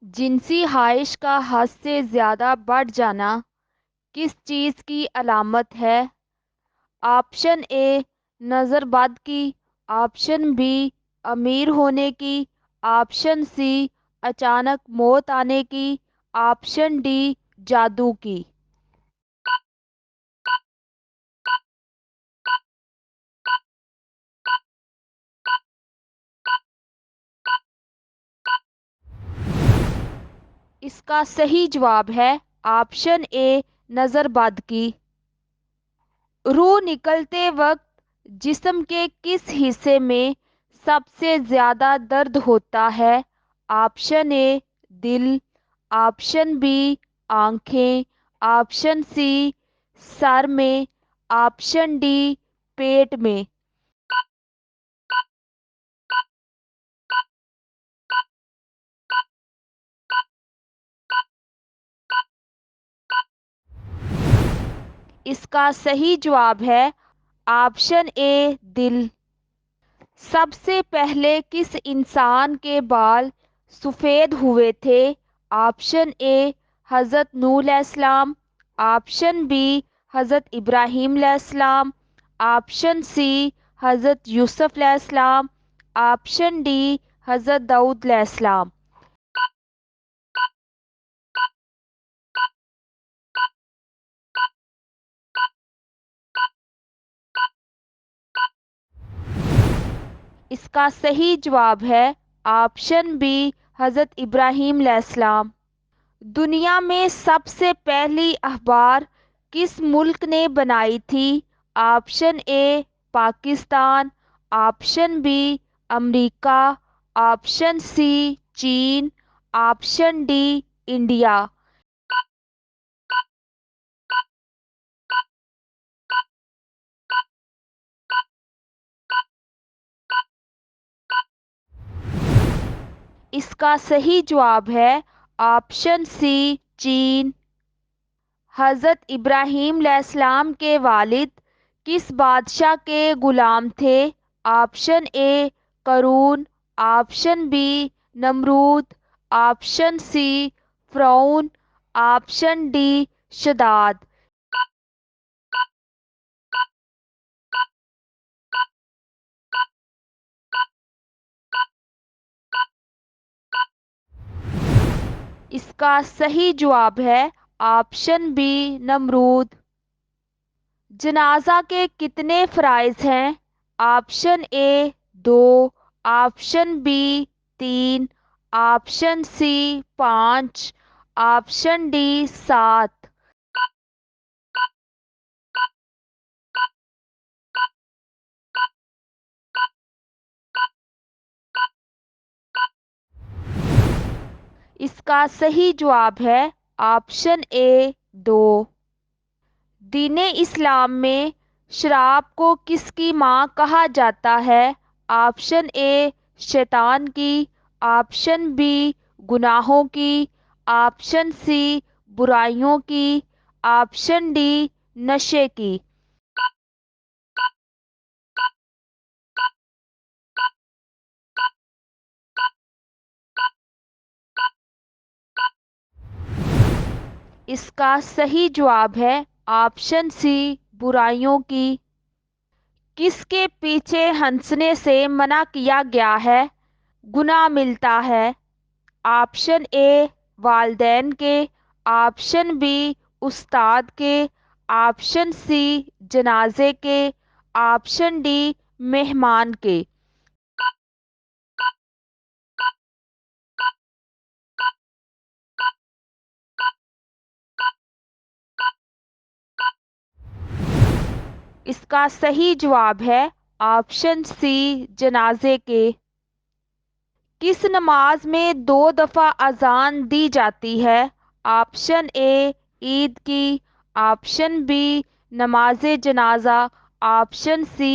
جنسی خواہش کا حد سے زیادہ بڑھ جانا کس چیز کی علامت ہے؟ آپشن اے نظر بد کی، آپشن بی امیر ہونے کی، آپشن سی اچانک موت آنے کی، آپشن ڈی جادو کی۔ اس کا صحیح جواب ہے آپشن اے نظر بد کی۔ روح نکلتے وقت جسم کے کس حصے میں سب سے زیادہ درد ہوتا ہے؟ آپشن اے دل، آپشن بی آنکھیں، آپشن سی سر میں، آپشن ڈی پیٹ میں۔ اس کا صحیح جواب ہے آپشن اے دل۔ سب سے پہلے کس انسان کے بال سفید ہوئے تھے؟ آپشن اے حضرت نوح علیہ السلام، آپشن بی حضرت ابراہیم علیہ السلام، آپشن سی حضرت یوسف علیہ السلام، آپشن ڈی حضرت داؤد علیہ السلام۔ اس کا صحیح جواب ہے آپشن بی حضرت ابراہیم علیہ السلام۔ دنیا میں سب سے پہلی اخبار کس ملک نے بنائی تھی؟ آپشن اے پاکستان، آپشن بی امریکہ، آپشن سی چین، آپشن ڈی انڈیا۔ اس کا صحیح جواب ہے آپشن سی چین۔ حضرت ابراہیم علیہ السلام کے والد کس بادشاہ کے غلام تھے؟ آپشن اے قارون، آپشن بی نمرود، آپشن سی فرعون، آپشن ڈی شداد۔ اس کا صحیح جواب ہے آپشن بی نمرود۔ جنازہ کے کتنے فرائض ہیں؟ Option A 2، option B 3، option C 5، option D 7۔ اس کا صحیح جواب ہے آپشن اے 2۔ دین اسلام میں شراب کو کس کی ماں کہا جاتا ہے؟ آپشن اے شیطان کی، آپشن بی گناہوں کی، آپشن سی برائیوں کی، آپشن ڈی نشے کی۔ اس کا صحیح جواب ہے آپشن سی برائیوں کی۔ کس کے پیچھے ہنسنے سے منع کیا گیا ہے؟ گناہ ملتا ہے۔ آپشن اے والدین کے، آپشن بی استاد کے، آپشن سی جنازے کے، آپشن ڈی مہمان کے۔ اس کا صحیح جواب ہے آپشن سی جنازے کے۔ کس نماز میں 2 دفعہ اذان دی جاتی ہے؟ آپشن اے عید کی، آپشن بی نماز جنازہ، آپشن سی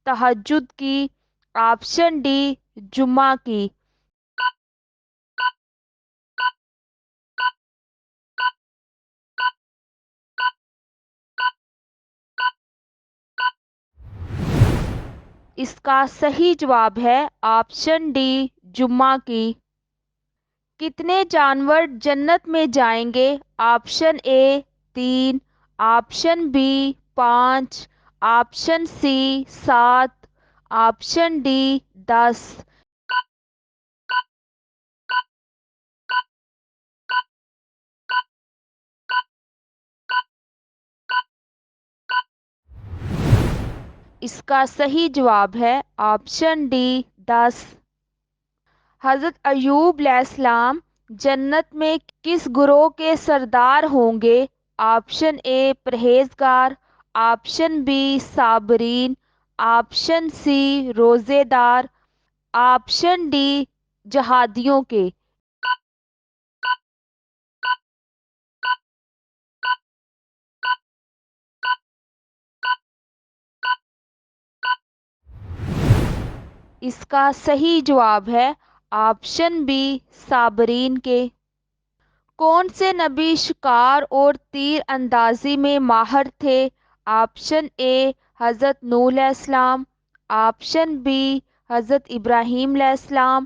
تہجد کی، آپشن ڈی جمعہ کی۔ اس کا صحیح جواب ہے آپشن ڈی جمعہ کی۔ کتنے جانور جنت میں جائیں گے؟ Option A 3، option B 5، option C 7، option D 10۔ اس کا صحیح جواب ہے آپشن ڈی 10۔ حضرت ایوب علیہ السلام جنت میں کس گروہ کے سردار ہوں گے؟ آپشن اے پرہیزگار، آپشن بی صابرین، آپشن سی روزے دار، آپشن ڈی جہادیوں کے۔ اس کا صحیح جواب ہے آپشن بی صابرین کے۔ کون سے نبی شکار اور تیر اندازی میں ماہر تھے؟ آپشن اے حضرت نوح علیہ السلام، آپشن بی حضرت ابراہیم علیہ السلام،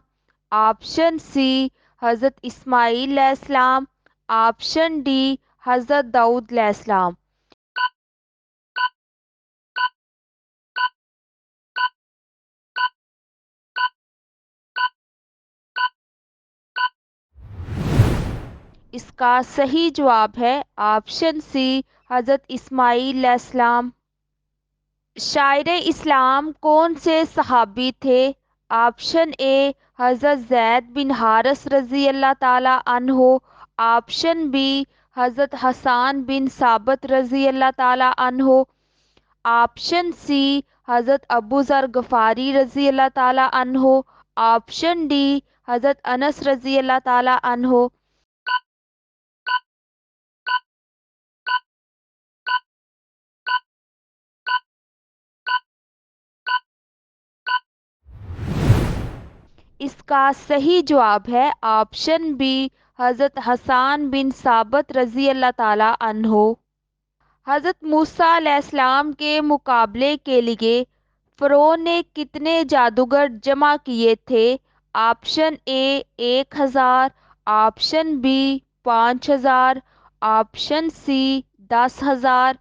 آپشن سی حضرت اسماعیل علیہ السلام، آپشن ڈی حضرت داؤد علیہ السلام۔ اس کا صحیح جواب ہے آپشن سی حضرت اسماعیل علیہ السلام۔ شاعر اسلام کون سے صحابی تھے؟ آپشن اے حضرت زید بن حارث رضی اللہ تعالی عنہ، آپشن بی حضرت حسان بن ثابت رضی اللہ تعالی عنہ، آپشن سی حضرت ابو ذر غفاری رضی اللہ تعالی عنہ، آپشن ڈی حضرت انس رضی اللہ تعالی عنہ۔ اس کا صحیح جواب ہے آپشن بی حضرت حسان بن ثابت رضی اللہ تعالی عنہ۔ حضرت موسیٰ علیہ السلام کے مقابلے کے لیے فرعون نے کتنے جادوگر جمع کیے تھے؟ Option A 1000، option B 5000، option C 10,000،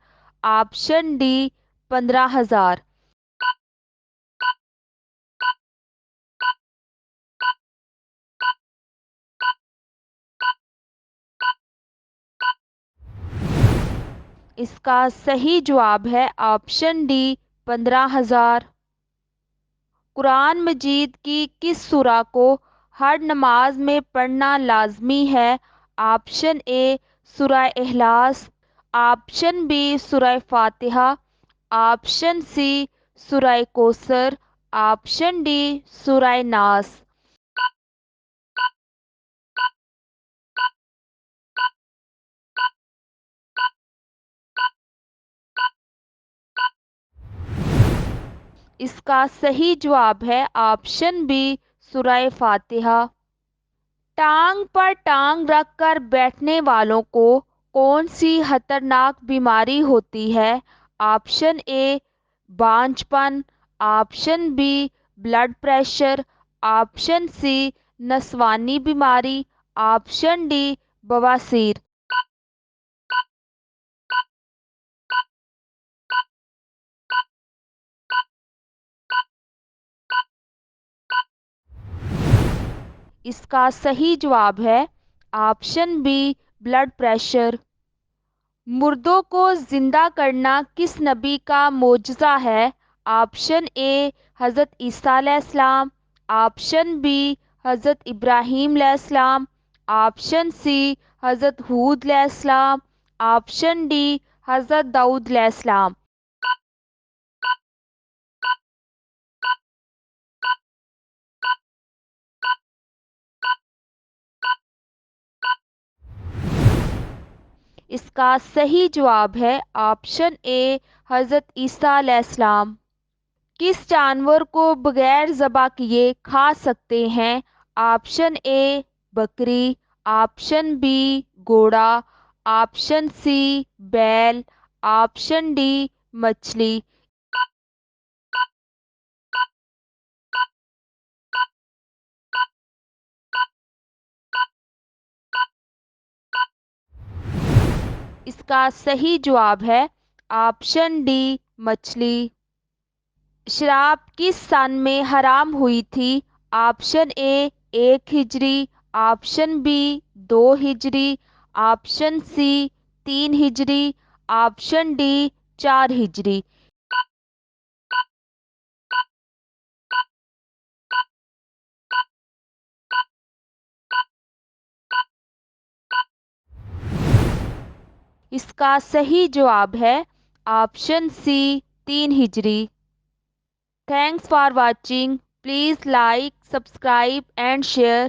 option D 15,000۔ اس کا صحیح جواب ہے آپشن ڈی 15,000۔ قرآن مجید کی کس سورہ کو ہر نماز میں پڑھنا لازمی ہے؟ آپشن اے سورہ اخلاص، آپشن بی سورہ فاتحہ، آپشن سی سورہ کوثر، آپشن ڈی سورہ ناس۔ اس کا صحیح جواب ہے آپشن بی سورہ فاتحہ۔ ٹانگ پر ٹانگ رکھ کر بیٹھنے والوں کو کون سی خطرناک بیماری ہوتی ہے؟ آپشن اے بانجھ پن، option B blood pressure, option C نسوانی بیماری، آپشن ڈی بواسیر۔ اس کا صحیح جواب ہے آپشن بی بلڈ پریشر۔ مردوں کو زندہ کرنا کس نبی کا معجزہ ہے؟ آپشن اے حضرت عیسیٰ علیہ السلام، آپشن بی حضرت ابراہیم علیہ السلام، آپشن سی حضرت ہود علیہ السلام، آپشن ڈی حضرت داؤد علیہ السلام۔ اس کا صحیح جواب ہے آپشن اے حضرت عیسیٰ علیہ السلام۔ کس جانور کو بغیر ذبح کیے کھا سکتے ہیں؟ آپشن اے بکری، آپشن بی گھوڑا، آپشن سی بیل، آپشن ڈی مچھلی۔ اس کا صحیح جواب ہے آپشن ڈی مچھلی۔ شراب کس سن میں حرام ہوئی تھی؟ آپشن اے 1 ہجری، آپشن بی 2 ہجری، آپشن سی 3 ہجری، آپشن ڈی 4 ہجری۔ اس کا صحیح جواب ہے آپشن سی 3 ہجری۔ Thanks for watching, please like, subscribe and share.